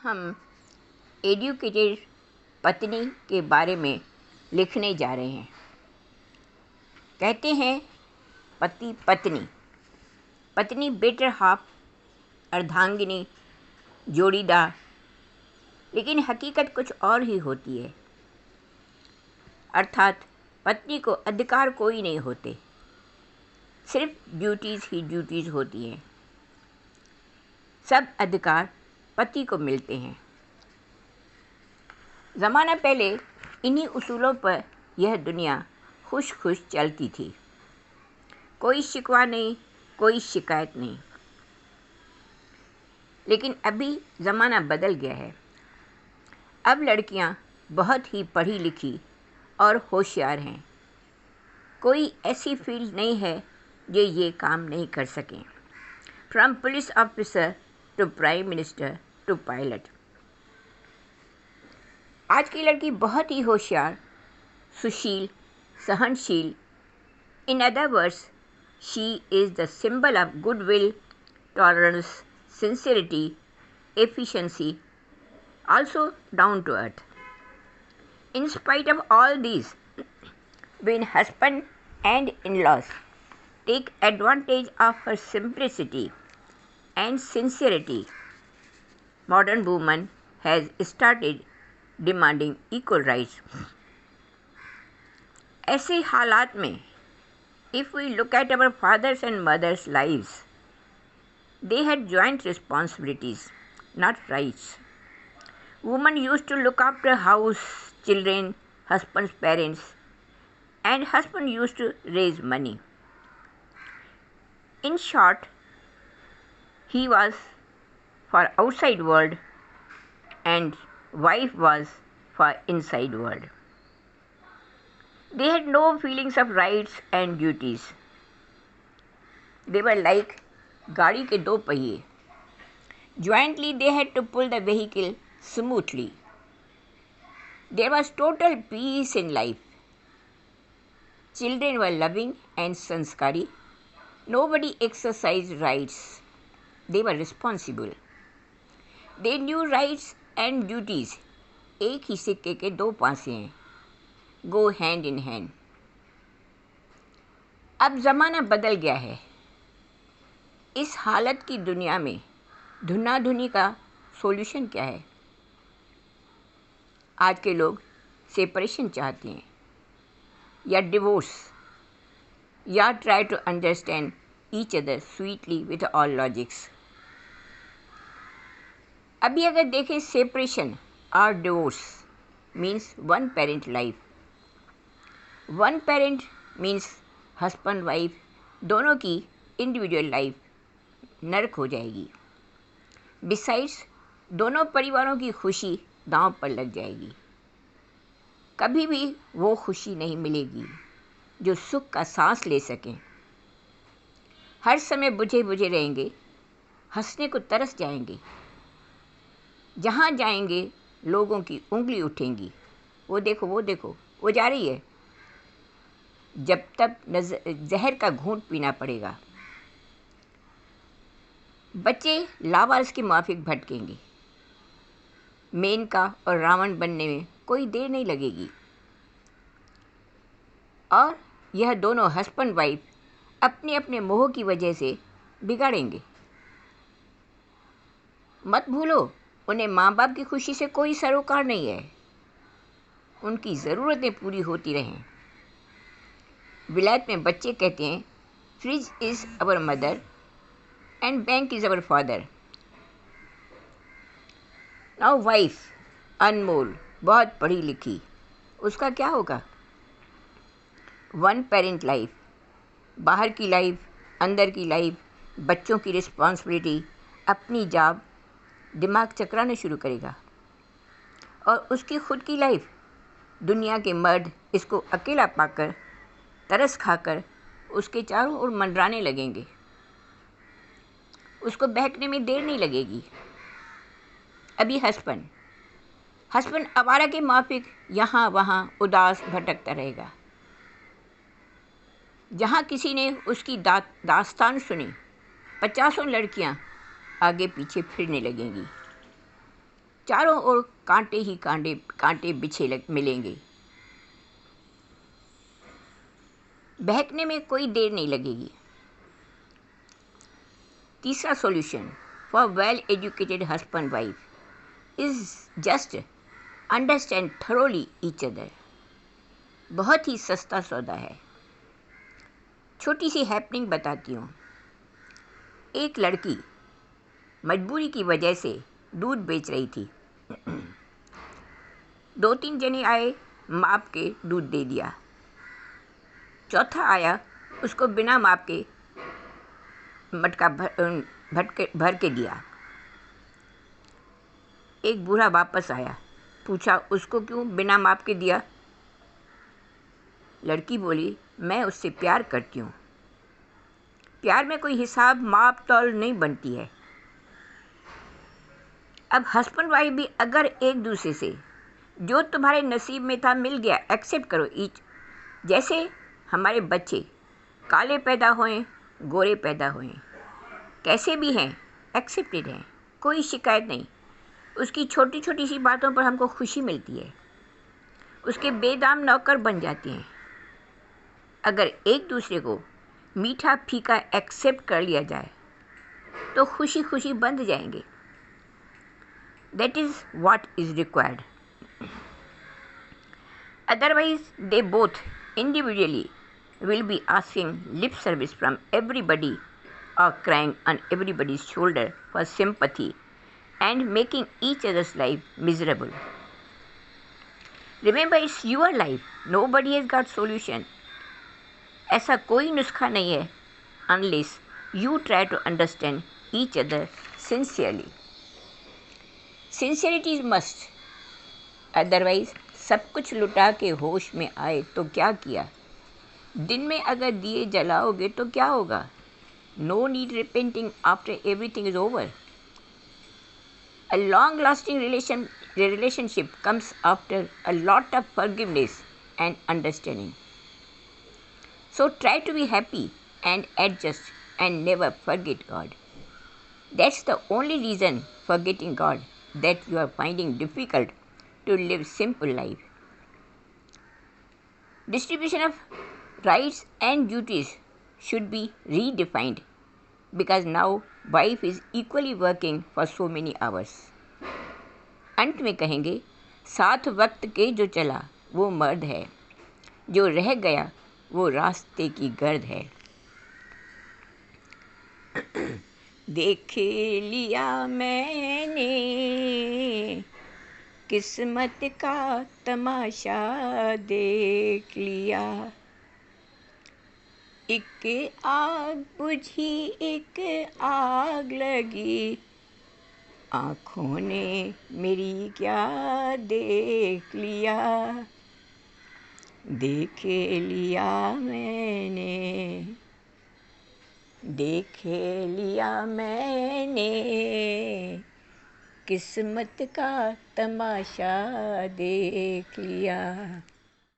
हम एजुकेटेड पत्नी के बारे में लिखने जा रहे हैं। कहते हैं पति पत्नी, पत्नी बेटर हाफ, अर्धांगिनी, जोड़ीदार, लेकिन हकीकत कुछ और ही होती है। अर्थात पत्नी को अधिकार कोई नहीं होते, सिर्फ ड्यूटीज़ ही ड्यूटीज़ होती हैं। सब अधिकार पति को मिलते हैं। ज़माना पहले इन्हीं उसूलों पर यह दुनिया खुश खुश चलती थी। कोई शिकवा नहीं, कोई शिकायत नहीं। लेकिन अभी ज़माना बदल गया है। अब लड़कियां बहुत ही पढ़ी लिखी और होशियार हैं। कोई ऐसी फील्ड नहीं है जो ये काम नहीं कर सकें, from police officer to prime minister to pilot. आज की लड़की बहुत ही होशियार, सुशील, सहनशील। In other words, she is the symbol of goodwill, tolerance, sincerity, efficiency, also down to earth. In spite of all these, when husband and in-laws take advantage of her simplicity and sincerity, modern woman has started demanding equal rights. ऐसे हालात में, if we look at our fathers and mothers' lives, they had joint responsibilities, not rights. Women used to look after house, children, husband's parents, and husband used to raise money. In short, he was for outside world and wife was for inside world. They had no feelings of rights and duties. They were like गाड़ी के दो पहिए. Jointly they had to pull the vehicle smoothly. There was total peace in life. Children were loving and sanskari. Nobody exercised rights. They were responsible. They knew rights and duties. एक ही सिक्के के दो पासे हैं. Go hand in hand. अब ज़माना बदल गया है. इस हालत की दुनिया में धुनाधुनी का सॉल्यूशन क्या है? आज के लोग सेपरेशन चाहते हैं या डिवोर्स, या try to understand each other sweetly with all logics. अभी अगर देखें, सेपरेशन और divorce means one parent life. One parent means husband wife दोनों की इंडिविजुअल लाइफ नरक हो जाएगी. बिसाइड्स, दोनों परिवारों की खुशी दांव पर लग जाएगी. कभी भी वो खुशी नहीं मिलेगी जो सुख का सांस ले सकें. हर समय बुझे बुझे रहेंगे, हंसने को तरस जाएंगे. जहाँ जाएंगे लोगों की उंगली उठेंगी, वो देखो वो देखो वो जा रही है. जब तक जहर का घूंट पीना पड़ेगा. बच्चे लावारिस के माफिक भटकेंगे. मेनका और रावण बनने में कोई देर नहीं लगेगी. और यह दोनों हस्बैंड वाइफ अपने अपने मोह की वजह से बिगाड़ेंगे. मत भूलो, उन्हें माँ बाप की खुशी से कोई सरोकार नहीं है. उनकी ज़रूरतें पूरी होती रहें. विलायत में बच्चे कहते हैं, fridge is our mother and bank is our father. Now wife, Anmol, बहुत पढ़ी लिखी, उसका क्या होगा? वन पेरेंट लाइफ, बाहर की लाइफ, अंदर की लाइफ, बच्चों की रिस्पॉन्सिबिलिटी, अपनी जॉब, दिमाग चकराना शुरू करेगा. और उसकी खुद की लाइफ, दुनिया के मर्द इसको अकेला पाकर, तरस खाकर उसके चारों ओर मंडराने लगेंगे. उसको बहकने में देर नहीं लगेगी. अभी हस्बैंड आवारा के माफिक यहाँ वहाँ उदास भटकता रहेगा. जहाँ किसी ने उसकी दास्तान सुनी, 50 लड़कियाँ आगे पीछे फिरने लगेंगी. चारों ओर कांटे ही कांटे बिछे मिलेंगे। बहकने में कोई देर नहीं लगेगी। तीसरा solution for well educated husband wife is just understand thoroughly each other. बहुत ही सस्ता सौदा है। छोटी सी हैपनिंग बताती हूँ। एक लड़की मजबूरी की वजह से दूध बेच रही थी। 2-3 जने आए, माप के दूध दे दिया। चौथा आया, उसको बिना माप के मटका भर के दिया। एक बूढ़ा वापस आया, पूछा उसको क्यों बिना माप के दिया। लड़की बोली, मैं उससे प्यार करती हूँ। प्यार में कोई हिसाब माप तौल नहीं बनती है। अब हस्बैंड वाइफ भी अगर एक दूसरे से जो तुम्हारे नसीब में था मिल गया, एक्सेप्ट करो ईच। जैसे हमारे बच्चे काले पैदा हुए, गोरे पैदा हुए, कैसे भी हैं, एक्सेप्टेड हैं, कोई शिकायत नहीं। उसकी छोटी छोटी सी बातों पर हमको खुशी मिलती है, उसके बेदाम नौकर बन जाते हैं। अगर एक दूसरे को मीठा फीका एक्सेप्ट कर लिया जाए तो खुशी खुशी बंध जाएंगे। That is what is required. Otherwise, they both individually will be asking lip service from everybody or crying on everybody's shoulder for sympathy and making each other's life miserable. Remember, it's your life. Nobody has got solution. ऐसा कोई नुस्खा नहीं है unless you try to understand each other sincerely. Sincerity is must. Otherwise, सब कुछ लुटा के होश में आए तो क्या किया। दिन में अगर दिए जलाओगे तो क्या होगा। No need repenting after everything is over. A long lasting relationship comes after a lot of forgiveness and understanding. So try to be happy and adjust and never forget God. That's the only reason forgetting God that you are finding difficult to live simple life. Distribution of rights and duties should be redefined because now wife is equally working for so many hours. अंत में कहेंगे, साथ वक्त के जो चला वो मर्द है, जो रह गया वो रास्ते की गर्द है। देख लिया मैंने किस्मत का तमाशा, देख लिया। एक आग बुझी, एक आग लगी, आँखों ने मेरी क्या देख लिया। देख लिया मैंने, देख लिया मैंने, किस्मत का तमाशा देख लिया।